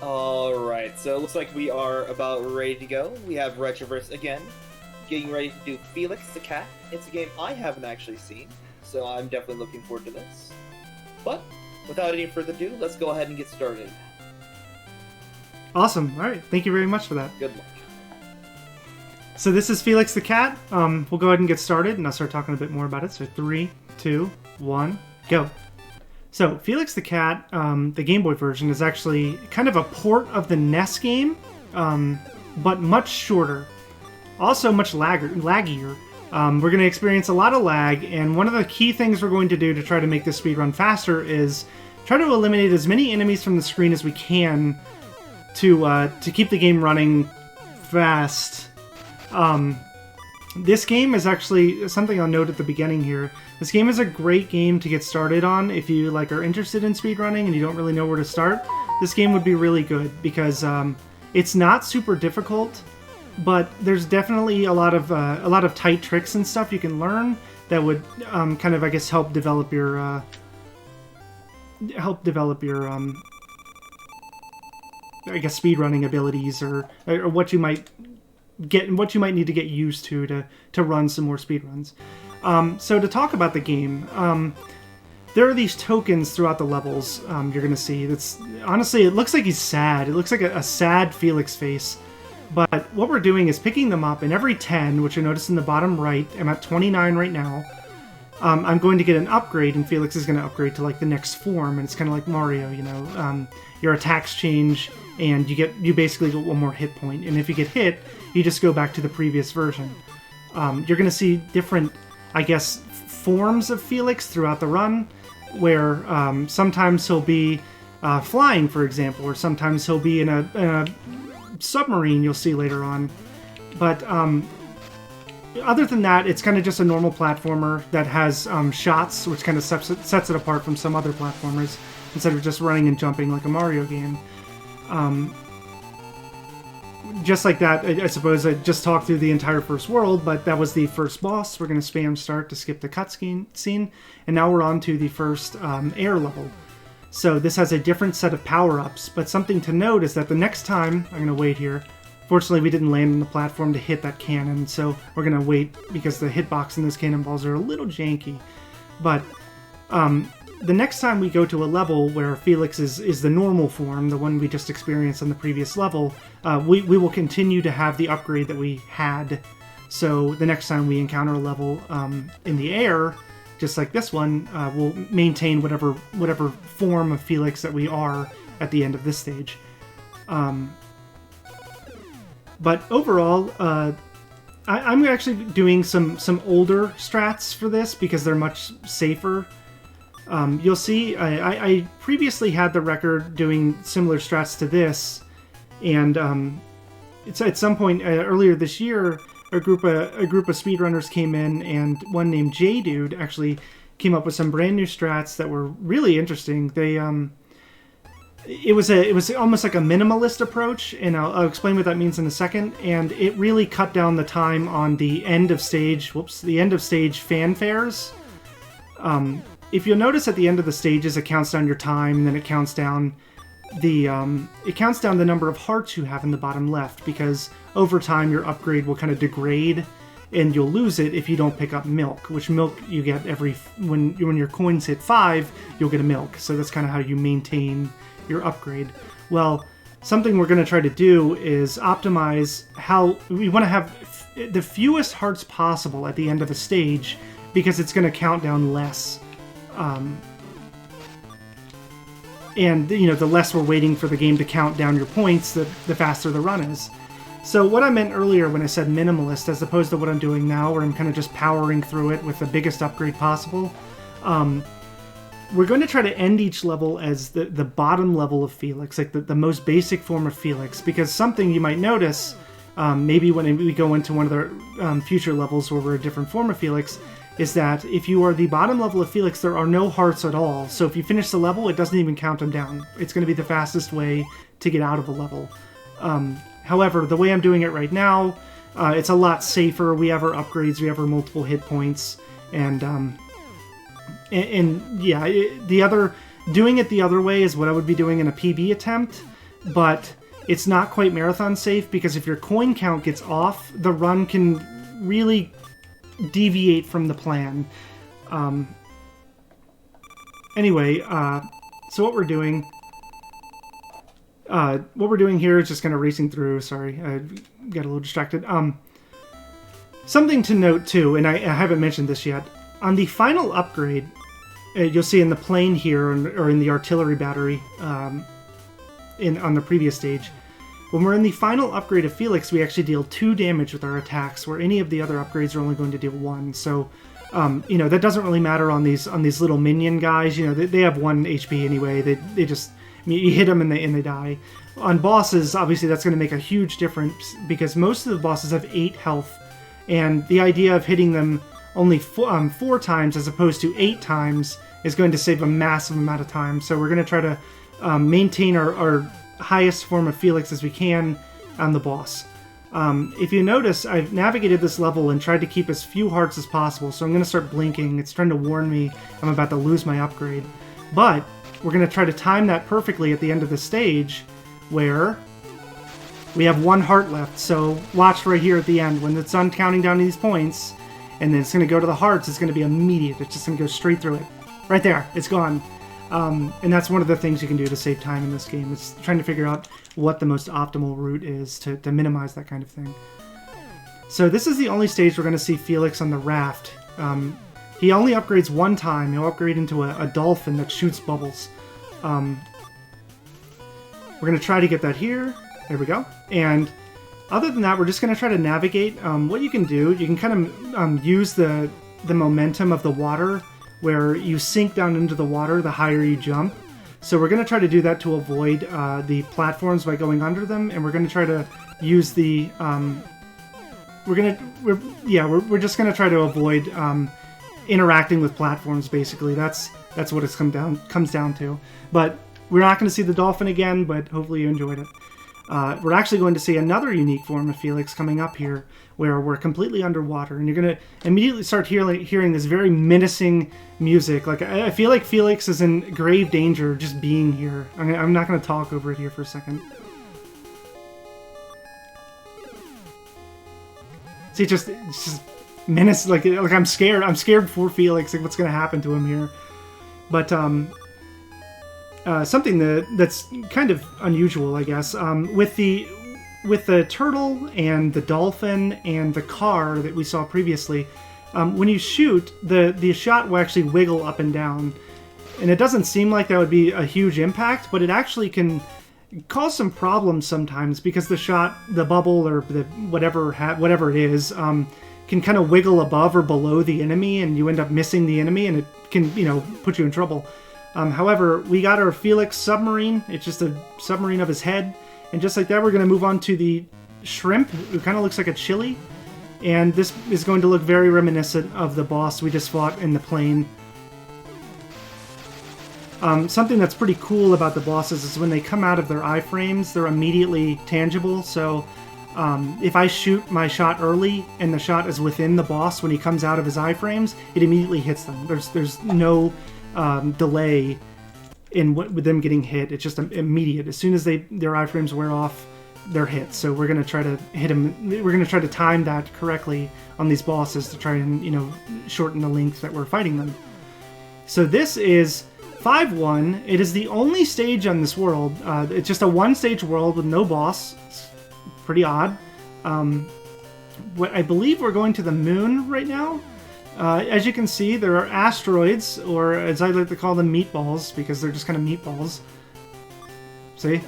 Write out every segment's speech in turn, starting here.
Alright, so it looks like we are about ready to go. We have Retroverse again, getting ready to do Felix the Cat. It's a game I haven't actually seen, so I'm definitely looking forward to this. But, without any further ado, let's go ahead and get started. Awesome. All right. Thank you very much for that. Good luck. So this is Felix the Cat. We'll go ahead and get started, and I'll start talking a bit more about it. So 3, 2, 1, go. So Felix the Cat, the Game Boy version, is actually kind of a port of the NES game, but much shorter. Also much laggier. We're going to experience a lot of lag, and one of the key things we're going to do to try to make this speed run faster is try to eliminate as many enemies from the screen as we can to keep the game running fast. This game is actually something I'll note at the beginning here. This game is a great game to get started on if you are interested in speedrunning and you don't really know where to start. This game would be really good because it's not super difficult, but there's definitely a lot of tight tricks and stuff you can learn that would kind of, I guess, help develop your I guess speedrunning abilities or what you might need to get used to run some more speedruns. So to talk about the game, there are these tokens throughout the levels you're going to see. That's honestly, it looks like he's sad. It looks like a sad Felix face. But what we're doing is picking them up, and every 10, which you notice in the bottom right, I'm at 29 right now, I'm going to get an upgrade, and Felix is going to upgrade to like the next form, and it's kind of like Mario, you know. Your attacks change, and you basically get one more hit point, and if you get hit, you just go back to the previous version. You're going to see different, I guess, forms of Felix throughout the run, where sometimes he'll be flying, for example, or sometimes he'll be in a submarine you'll see later on. But other than that, it's kind of just a normal platformer that has shots, which kind of sets it apart from some other platformers, instead of just running and jumping like a Mario game. Just like that, I suppose I just talked through the entire first world, but that was the first boss. We're going to spam start to skip the cutscene, and now we're on to the first air level. So this has a different set of power-ups, but something to note is that the next time, I'm going to wait here. Fortunately, we didn't land on the platform to hit that cannon, so we're going to wait because the hitbox in those cannonballs are a little janky. But the next time we go to a level where Felix is the normal form, the one we just experienced on the previous level, we will continue to have the upgrade that we had. So the next time we encounter a level in the air, just like this one, we'll maintain whatever form of Felix that we are at the end of this stage. But overall, I'm actually doing some older strats for this because they're much safer. You'll see I previously had the record doing similar strats to this, and it's at some point earlier this year, a group of speedrunners came in, and one named J-Dude actually came up with some brand new strats that were really interesting. They it was almost like a minimalist approach, and I'll explain what that means in a second. And it really cut down the time on the end of stage fanfares. If you'll notice at the end of the stages, it counts down your time, and then it counts down the number of hearts you have in the bottom left, because over time your upgrade will kind of degrade, and you'll lose it if you don't pick up milk. Which milk you get when your coins hit 5, you'll get a milk. So that's kind of how you maintain your upgrade. Well, something we're going to try to do is optimize how we want to have the fewest hearts possible at the end of a stage, because it's going to count down less. And you know, the less we're waiting for the game to count down your points, the faster the run is. So what I meant earlier when I said minimalist, as opposed to what I'm doing now, where I'm kind of just powering through it with the biggest upgrade possible, we're going to try to end each level as the bottom level of Felix, like the most basic form of Felix, because something you might notice, maybe when we go into one of the future levels where we're a different form of Felix, is that if you are the bottom level of Felix, there are no hearts at all. So if you finish the level, it doesn't even count them down. It's going to be the fastest way to get out of a level. However, the way I'm doing it right now, it's a lot safer. We have our upgrades, we have our multiple hit points, and yeah, doing it the other way is what I would be doing in a PB attempt. but it's not quite marathon safe because if your coin count gets off, the run can really deviate from the plan. Anyway, so what we're doing here is just kind of racing through. Sorry, I got a little distracted. Something to note too, and I haven't mentioned this yet. On the final upgrade, you'll see in the plane here, or in the artillery battery, on the previous stage. When we're in the final upgrade of Felix, we actually deal 2 damage with our attacks, where any of the other upgrades are only going to deal 1. So, that doesn't really matter on these little minion guys. They have 1 HP anyway. They just, you hit them and they die. On bosses, obviously that's going to make a huge difference because most of the bosses have 8 health, and the idea of hitting them only 4 times as opposed to 8 times is going to save a massive amount of time. So we're going to try to maintain our highest form of Felix as we can on the boss. If you notice, I've navigated this level and tried to keep as few hearts as possible, so I'm going to start blinking. It's trying to warn me I'm about to lose my upgrade. But we're going to try to time that perfectly at the end of the stage, where we have 1 heart left. So watch right here at the end, when it's done counting down these points, and then it's going to go to the hearts, it's going to be immediate. It's just going to go straight through it. Right there, it's gone. And that's one of the things you can do to save time in this game. It's trying to figure out what the most optimal route is to minimize that kind of thing. So this is the only stage we're going to see Felix on the raft. He only upgrades 1 time. He'll upgrade into a dolphin that shoots bubbles. We're going to try to get that here. There we go. And other than that, we're just going to try to navigate. What you can do, you can kind of use the momentum of the water, where you sink down into the water the higher you jump. So we're going to try to do that to avoid the platforms by going under them, and we're going to try to use the we're just going to try to avoid interacting with platforms. Basically, that's what it comes down to. But we're not going to see the dolphin again, but hopefully you enjoyed it. We're actually going to see another unique form of Felix coming up here, where we're completely underwater, and you're going to immediately start hearing this very menacing music. Like, I feel like Felix is in grave danger just being here. I'm not going to talk over it here for a second. See, it's just menace. Like I'm scared. I'm scared for Felix. Like, what's going to happen to him here? But something that's kind of unusual, I guess, with the turtle and the dolphin and the car that we saw previously, when you shoot, the shot will actually wiggle up and down, and it doesn't seem like that would be a huge impact, but it actually can cause some problems sometimes because the bubble or the whatever it is, can kind of wiggle above or below the enemy, and you end up missing the enemy, and it can put you in trouble. However, we got our Felix submarine. It's just a submarine of his head. And just like that, we're going to move on to the shrimp, who kind of looks like a chili. And this is going to look very reminiscent of the boss we just fought in the plane. Something that's pretty cool about the bosses is when they come out of their iframes, they're immediately tangible. So if I shoot my shot early and the shot is within the boss when he comes out of his iframes, it immediately hits them. There's no delay with them getting hit. It's just immediate. As soon as their iframes wear off, they're hit. So we're going to try to hit them. We're going to try to time that correctly on these bosses to try and shorten the length that we're fighting them. So this is 5-1. It is the only stage on this world. It's just a 1-stage world with no boss. It's pretty odd. I believe we're going to the moon right now. As you can see, there are asteroids, or as I like to call them, meatballs, because they're just kind of meatballs. See?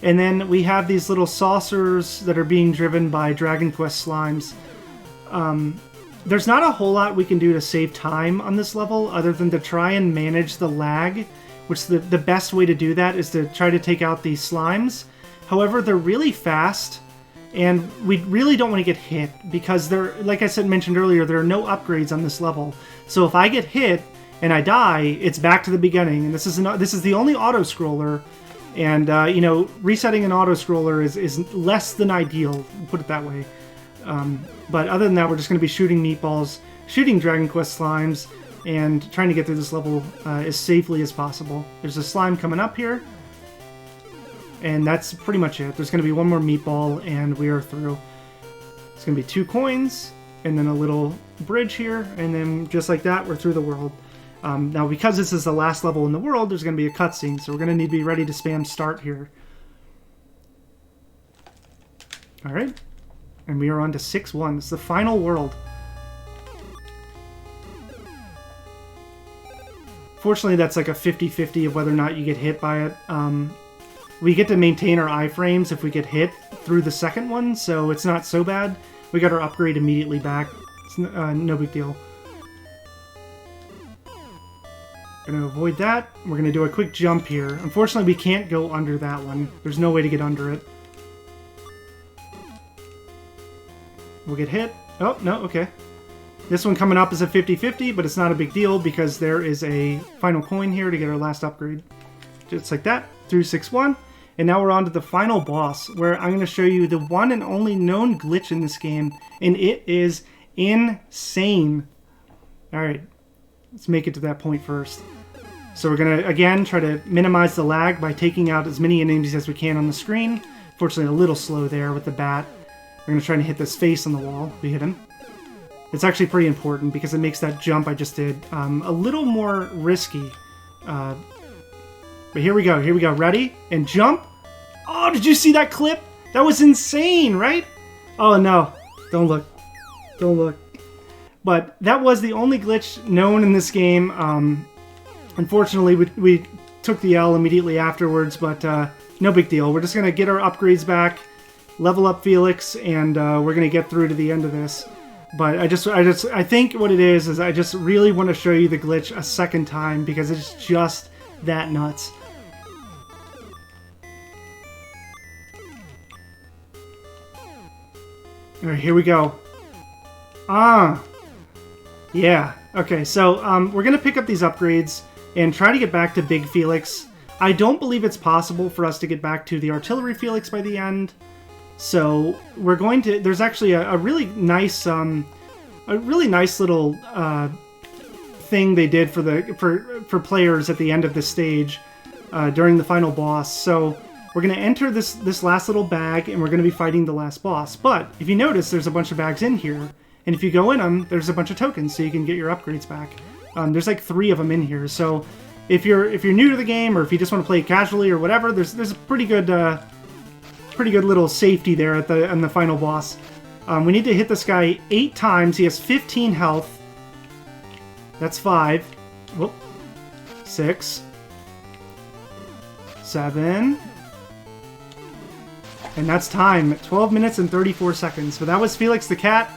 And then we have these little saucers that are being driven by Dragon Quest slimes. There's not a whole lot we can do to save time on this level, other than to try and manage the lag, which the best way to do that is to try to take out these slimes. However, they're really fast, and we really don't want to get hit because they're, like I mentioned earlier, there are no upgrades on this level. So if I get hit and I die, it's back to the beginning. And this is the only auto scroller, and resetting an auto scroller is less than ideal. Put it that way. But other than that, we're just going to be shooting meatballs, shooting Dragon Quest slimes, and trying to get through this level as safely as possible. There's a slime coming up here. and that's pretty much it. There's going to be one more meatball, and we are through. It's going to be 2 coins, and then a little bridge here, and then just like that, we're through the world. Now, because this is the last level in the world, there's going to be a cutscene, so we're going to need to be ready to spam start here. Alright, and we are on to 6-1. It's the final world. Fortunately, that's like a 50-50 of whether or not you get hit by it. We get to maintain our iframes if we get hit through the second one, so it's not so bad. We got our upgrade immediately back. It's no big deal. Gonna avoid that. We're gonna do a quick jump here. Unfortunately, we can't go under that one. There's no way to get under it. We'll get hit. Oh, no, okay. This one coming up is a 50-50, but it's not a big deal because there is a final coin here to get our last upgrade. Just like that, through 6-1. And now we're on to the final boss, where I'm going to show you the one and only known glitch in this game, and it is insane. Alright, let's make it to that point first. So we're going to, again, try to minimize the lag by taking out as many enemies as we can on the screen. Fortunately, a little slow there with the bat. We're going to try to hit this face on the wall. We hit him. It's actually pretty important because it makes that jump I just did a little more risky. But here we go. Here we go. Ready? And jump. Oh, did you see that clip? That was insane, right? Oh, no. Don't look. Don't look. But that was the only glitch known in this game. Unfortunately, we took the L immediately afterwards, but no big deal. We're just going to get our upgrades back, level up Felix, and we're going to get through to the end of this. But I think what it is I just really want to show you the glitch a second time because it's just that nuts. Alright, here we go. Yeah. Okay, so we're going to pick up these upgrades and try to get back to Big Felix. I don't believe it's possible for us to get back to the Artillery Felix by the end. So we're going to. There's actually a really nice little thing they did for players at the end of this stage during the final boss. So we're going to enter this last little bag, and we're going to be fighting the last boss. But if you notice, there's a bunch of bags in here, and if you go in them, there's a bunch of tokens, so you can get your upgrades back. There's like 3 of them in here. So if you're new to the game, or if you just want to play casually or whatever, there's a pretty good little safety there on the final boss. We need to hit this guy 8 times. He has 15 health. That's 5. Whoop. 6. 7. And that's time. 12 minutes and 34 seconds. So that was Felix the Cat.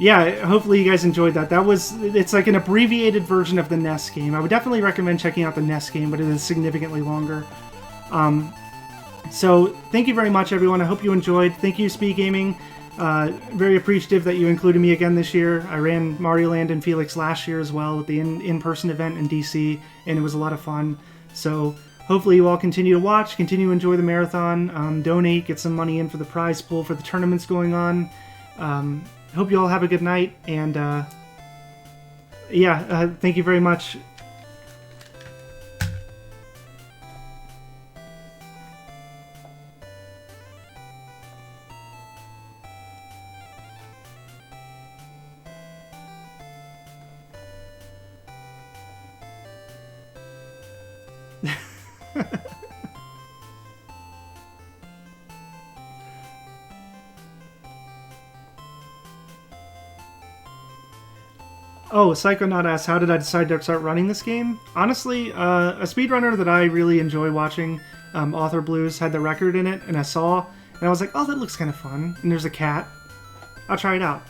Yeah, hopefully you guys enjoyed that. It's like an abbreviated version of the NES game. I would definitely recommend checking out the NES game, but it is significantly longer. So thank you very much, everyone. I hope you enjoyed. Thank you, SpeedGaming. Very appreciative that you included me again this year. I ran Mario Land and Felix last year as well at the in-person event in DC, and it was a lot of fun. So hopefully you all continue to watch, continue to enjoy the marathon, donate, get some money in for the prize pool for the tournaments going on. Hope you all have a good night, and thank you very much. Oh, Psychonaut asks, how did I decide to start running this game? Honestly, a speedrunner that I really enjoy watching, Author Blues, had the record in it, and I saw, and I was like, oh, that looks kind of fun. And there's a cat. I'll try it out.